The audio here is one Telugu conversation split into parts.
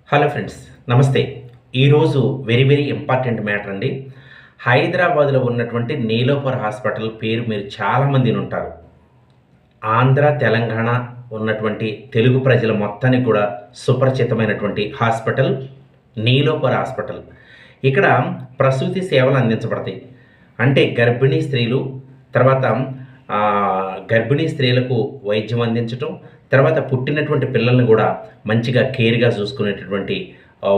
హలో ఫ్రెండ్స్, నమస్తే. ఈరోజు వెరీ ఇంపార్టెంట్ మ్యాటర్ అండి. హైదరాబాద్లో ఉన్నటువంటి నీలోఫర్ హాస్పిటల్ పేరు మీరు చాలామంది వినుంటారు. ఆంధ్ర, తెలంగాణ ఉన్నటువంటి తెలుగు ప్రజల మొత్తానికి కూడా సుపరిచితమైనటువంటి హాస్పిటల్ నీలోఫర్ హాస్పిటల్. ఇక్కడ ప్రసూతి సేవలు అందించబడతాయి. అంటే గర్భిణీ స్త్రీలు, తర్వాత గర్భిణీ స్త్రీలకు వైద్యం అందించటం, తర్వాత పుట్టినటువంటి పిల్లల్ని కూడా మంచిగా కేర్‌గా చూసుకునేటటువంటి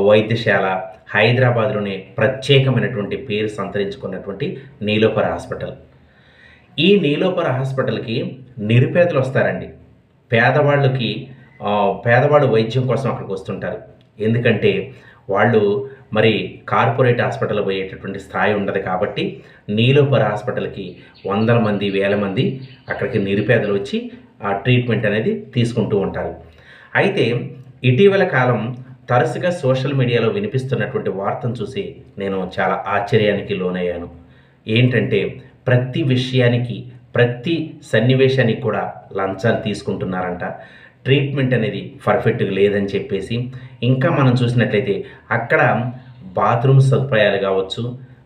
వైద్యశాల హైదరాబాద్‌లోనే ప్రత్యేకమైనటువంటి పేరు సంతరించుకున్నటువంటి నీలోఫర్ హాస్పిటల్. ఈ నీలోఫర్ హాస్పిటల్‌కి నిరుపేదలు వస్తారండి. పేదవాళ్ళకి పేదవాళ్ళు వైద్యం కోసం అక్కడికి వస్తుంటారు. ఎందుకంటే వాళ్ళు మరి కార్పొరేట్ హాస్పిటల్ పోయేటటువంటి స్థాయి ఉండదు కాబట్టి నీలోఫర్ హాస్పిటల్‌కి వందల మంది, వేల మంది అక్కడికి నిరుపేదలు వచ్చి ఆ ట్రీట్మెంట్ అనేది తీసుకుంటూ ఉంటారు. అయితే ఇటీవల కాలం తరచుగా సోషల్ మీడియాలో వినిపిస్తున్నటువంటి వార్తను చూసి నేను చాలా ఆశ్చర్యానికి లోనయ్యాను. ఏంటంటే ప్రతి విషయానికి, ప్రతి సన్నివేశానికి కూడా లంచాలు తీసుకుంటున్నారంట. ట్రీట్మెంట్ అనేది పర్ఫెక్ట్‌గా లేదని చెప్పేసి, ఇంకా మనం చూసినట్లయితే అక్కడ బాత్రూమ్ సదుపాయాలు కావచ్చు,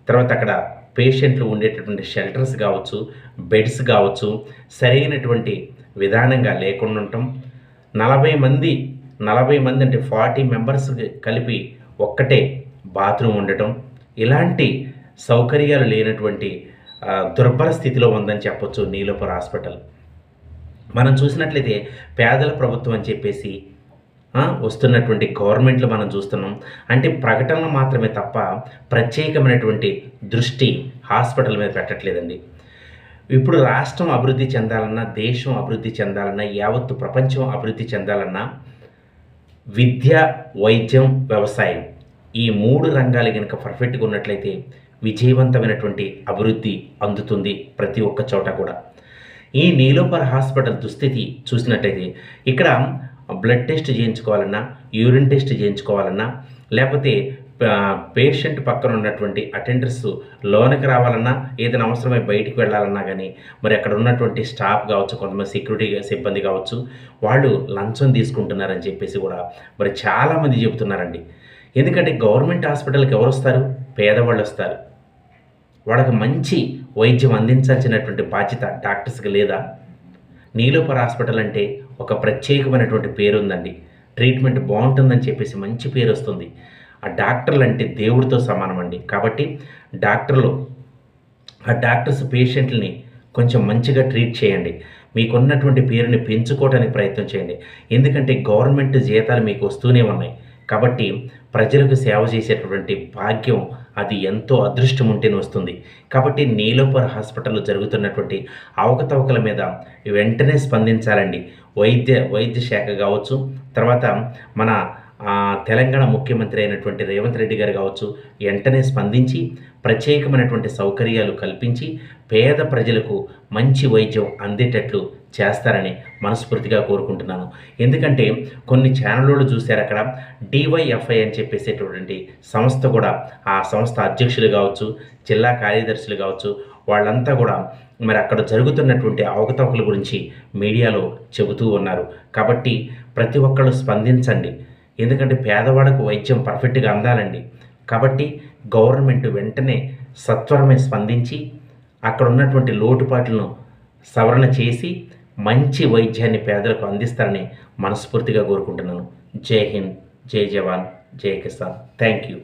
తర్వాత అక్కడ పేషెంట్లు ఉండేటటువంటి షెల్టర్స్ కావచ్చు, బెడ్స్ కావచ్చు, సరైనటువంటి విధానంగా లేకుండా ఉండటం. 40 మంది అంటే 40 మెంబర్స్ కలిపి ఒక్కటే బాత్రూమ్ ఉండటం. ఇలాంటి సౌకర్యాలు లేనటువంటి దుర్భర స్థితిలో ఉందని చెప్పొచ్చు నీలోఫర్ హాస్పిటల్. మనం చూసినట్లయితే పేదల ప్రభుత్వం అని చెప్పేసి వస్తున్నటువంటి గవర్నమెంట్లు మనం చూస్తున్నాం. అంటే ప్రకటనలు మాత్రమే తప్ప ప్రత్యేకమైనటువంటి దృష్టి హాస్పిటల్ మీద పెట్టట్లేదండి. ఇప్పుడు రాష్ట్రం అభివృద్ధి చెందాలన్నా, దేశం అభివృద్ధి చెందాలన్నా, యావత్తు ప్రపంచం అభివృద్ధి చెందాలన్నా విద్య, వైద్యం, వ్యవసాయం ఈ 3 రంగాలు గనుక పర్ఫెక్ట్‌గా ఉన్నట్లయితే విజయవంతమైనటువంటి అభివృద్ధి అందుతుంది ప్రతి ఒక్క చోట కూడా. ఈ నీలోఫర్ హాస్పిటల్ దుస్థితి చూసినట్టయితే ఇక్కడ బ్లడ్ టెస్ట్ చేయించుకోవాలన్నా, యూరిన్ టెస్ట్ చేయించుకోవాలన్నా, లేకపోతే పేషెంట్ పక్కన ఉన్నటువంటి అటెండర్స్ లోనికి రావాలన్నా, ఏదైనా అవసరమై బయటికి వెళ్ళాలన్నా కానీ మరి అక్కడ ఉన్నటువంటి స్టాఫ్ కావచ్చు, కొంతమంది సెక్యూరిటీ సిబ్బంది కావచ్చు, వాళ్ళు లంచం తీసుకుంటున్నారని చెప్పేసి కూడా మరి చాలామంది చెబుతున్నారండి. ఎందుకంటే గవర్నమెంట్ హాస్పిటల్‌కి ఎవరు వస్తారు? పేదవాళ్ళు వస్తారు. వాళ్ళకి మంచి వైద్యం అందించాల్సినటువంటి బాధ్యత డాక్టర్స్‌కి లేదా? నీలోఫర్ హాస్పిటల్ అంటే ఒక ప్రత్యేకమైనటువంటి పేరుందండి. ట్రీట్మెంట్ బాగుంటుందని చెప్పేసి మంచి పేరు వస్తుంది. ఆ డాక్టర్లు అంటే దేవుడితో సమానం అండి. కాబట్టి డాక్టర్స్ పేషెంట్లని కొంచెం మంచిగా ట్రీట్ చేయండి. మీకున్నటువంటి పేరుని పెంచుకోవడానికి ప్రయత్నం చేయండి. ఎందుకంటే గవర్నమెంట్ జీతాలు మీకు వస్తూనే ఉన్నాయి. కాబట్టి ప్రజలకు సేవ చేసేటటువంటి భాగ్యం అది ఎంతో అదృష్టం ఉంటేనే వస్తుంది. కాబట్టి నీలోఫర్ హాస్పిటల్లో జరుగుతున్నటువంటి అవకతవకల మీద వెంటనే స్పందించాలండి. వైద్య శాఖ కావచ్చు, తర్వాత మన తెలంగాణ ముఖ్యమంత్రి అయినటువంటి రేవంత్ రెడ్డి గారు కావచ్చు, వెంటనే స్పందించి ప్రత్యేకమైనటువంటి సౌకర్యాలు కల్పించి పేద ప్రజలకు మంచి వైద్యం అందేటట్లు చేస్తారని మనస్ఫూర్తిగా కోరుకుంటున్నాను. ఎందుకంటే కొన్ని ఛానళ్ళు చూశారు, అక్కడ డివైఎఫ్ఐ అని చెప్పేసేటటువంటి సంస్థ కూడా, ఆ సంస్థ అధ్యక్షులు కావచ్చు, జిల్లా కార్యదర్శులు కావచ్చు, వాళ్ళంతా కూడా మరి అక్కడ జరుగుతున్నటువంటి అవకతవకల గురించి మీడియాలో చెబుతూ ఉన్నారు. కాబట్టి ప్రతి ఒక్కళ్ళు స్పందించండి. ఎందుకంటే పేదవాళ్ళకు వైద్యం పర్ఫెక్ట్‌గా అందాలండి. కాబట్టి గవర్నమెంట్ వెంటనే సత్వరమే స్పందించి అక్కడ ఉన్నటువంటి లోటుపాట్లను సవరణ చేసి మంచి వైద్యాన్ని పేదలకు అందిస్తారని మనస్ఫూర్తిగా కోరుకుంటున్నాను. జై హింద్, జై జవాన్, జై కిసాన్. Thank you.